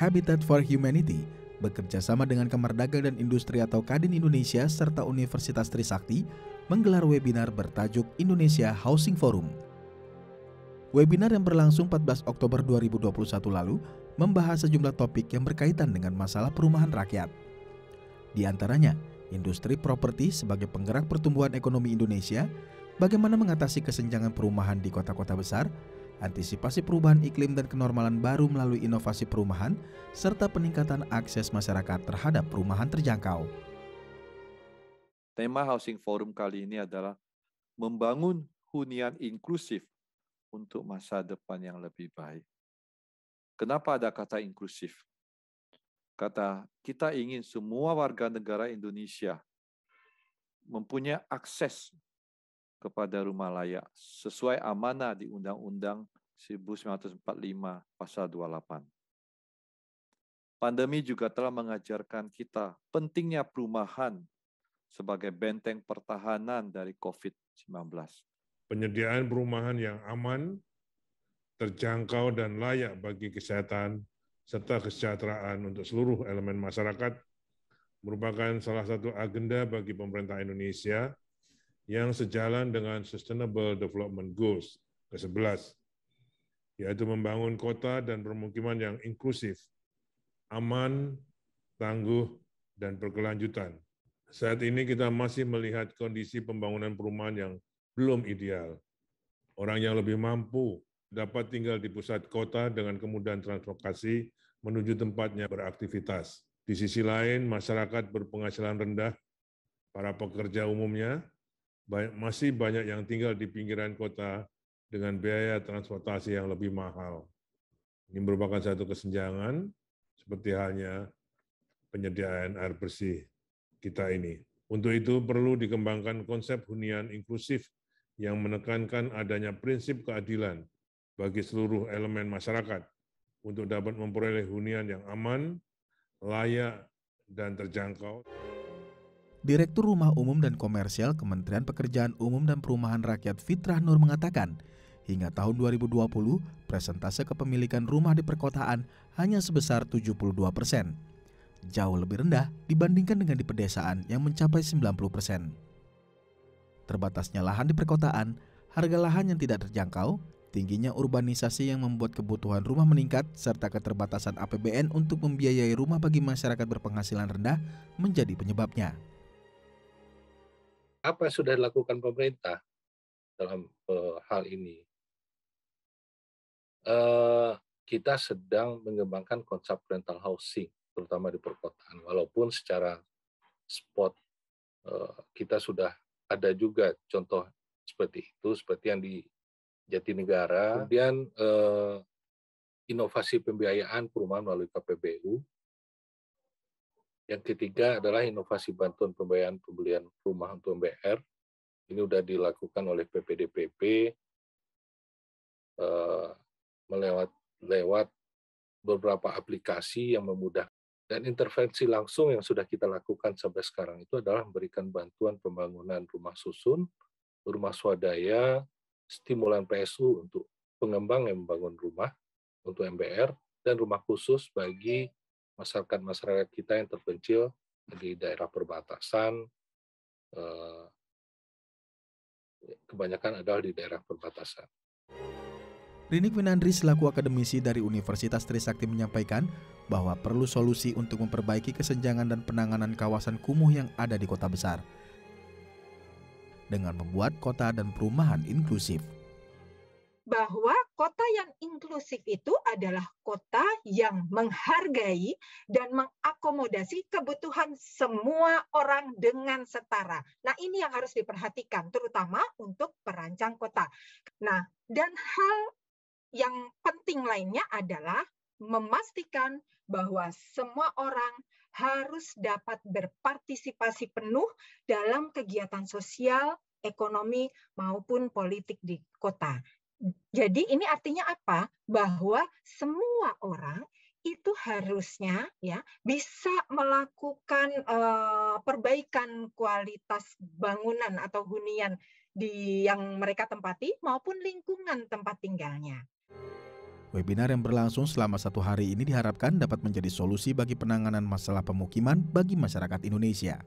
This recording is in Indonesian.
Habitat for Humanity bekerja sama dengan Kamar Dagang dan Industri atau Kadin Indonesia serta Universitas Trisakti menggelar webinar bertajuk Indonesia Housing Forum. Webinar yang berlangsung 14 Oktober 2021 lalu membahas sejumlah topik yang berkaitan dengan masalah perumahan rakyat. Di antaranya, industri properti sebagai penggerak pertumbuhan ekonomi Indonesia, bagaimana mengatasi kesenjangan perumahan di kota-kota besar, antisipasi perubahan iklim dan kenormalan baru melalui inovasi perumahan, serta peningkatan akses masyarakat terhadap perumahan terjangkau. Tema Housing Forum kali ini adalah membangun hunian inklusif untuk masa depan yang lebih baik. Kenapa ada kata inklusif? Kata kita ingin semua warga negara Indonesia mempunyai akses kepada rumah layak sesuai amanah di Undang-Undang 1945 pasal 28. Pandemi juga telah mengajarkan kita pentingnya perumahan sebagai benteng pertahanan dari COVID-19. Penyediaan perumahan yang aman, terjangkau dan layak bagi kesehatan serta kesejahteraan untuk seluruh elemen masyarakat merupakan salah satu agenda bagi pemerintah Indonesia yang sejalan dengan Sustainable Development Goals ke-11, yaitu membangun kota dan permukiman yang inklusif, aman, tangguh, dan berkelanjutan. Saat ini kita masih melihat kondisi pembangunan perumahan yang belum ideal. Orang yang lebih mampu dapat tinggal di pusat kota dengan kemudahan transportasi menuju tempatnya beraktivitas. Di sisi lain, masyarakat berpenghasilan rendah, para pekerja umumnya, masih banyak yang tinggal di pinggiran kota dengan biaya transportasi yang lebih mahal. Ini merupakan satu kesenjangan, seperti halnya penyediaan air bersih kita ini. Untuk itu perlu dikembangkan konsep hunian inklusif yang menekankan adanya prinsip keadilan bagi seluruh elemen masyarakat untuk dapat memperoleh hunian yang aman, layak, dan terjangkau. Direktur Rumah Umum dan Komersial Kementerian Pekerjaan Umum dan Perumahan Rakyat Fitrah Nur mengatakan, hingga tahun 2020, persentase kepemilikan rumah di perkotaan hanya sebesar 72%. Jauh lebih rendah dibandingkan dengan di pedesaan yang mencapai 90%. Terbatasnya lahan di perkotaan, harga lahan yang tidak terjangkau, tingginya urbanisasi yang membuat kebutuhan rumah meningkat, serta keterbatasan APBN untuk membiayai rumah bagi masyarakat berpenghasilan rendah menjadi penyebabnya. Apa yang sudah dilakukan pemerintah dalam hal ini? Kita sedang mengembangkan konsep rental housing, terutama di perkotaan. Walaupun secara spot kita sudah ada juga contoh seperti itu, seperti yang di Jatinegara. Kemudian inovasi pembiayaan perumahan melalui KPBU. Yang ketiga adalah inovasi bantuan pembiayaan pembelian rumah untuk MBR. Ini sudah dilakukan oleh PPDPP lewat beberapa aplikasi yang memudahkan. Dan intervensi langsung yang sudah kita lakukan sampai sekarang itu adalah memberikan bantuan pembangunan rumah susun, rumah swadaya, stimulan PSU untuk pengembang yang membangun rumah untuk MBR, dan rumah khusus bagi masyarakat kita yang terpencil di daerah perbatasan, kebanyakan adalah di daerah perbatasan. Rinik Winandri selaku akademisi dari Universitas Trisakti menyampaikan bahwa perlu solusi untuk memperbaiki kesenjangan dan penanganan kawasan kumuh yang ada di kota besar dengan membuat kota dan perumahan inklusif. Bahwa kota yang inklusif itu adalah kota yang menghargai dan mengakomodasi kebutuhan semua orang dengan setara. Nah, ini yang harus diperhatikan, terutama untuk perancang kota. Nah, dan hal yang penting lainnya adalah memastikan bahwa semua orang harus dapat berpartisipasi penuh dalam kegiatan sosial, ekonomi, maupun politik di kota. Jadi ini artinya apa? Bahwa semua orang itu harusnya ya bisa melakukan perbaikan kualitas bangunan atau hunian yang mereka tempati maupun lingkungan tempat tinggalnya. Webinar yang berlangsung selama 1 hari ini diharapkan dapat menjadi solusi bagi penanganan masalah pemukiman bagi masyarakat Indonesia.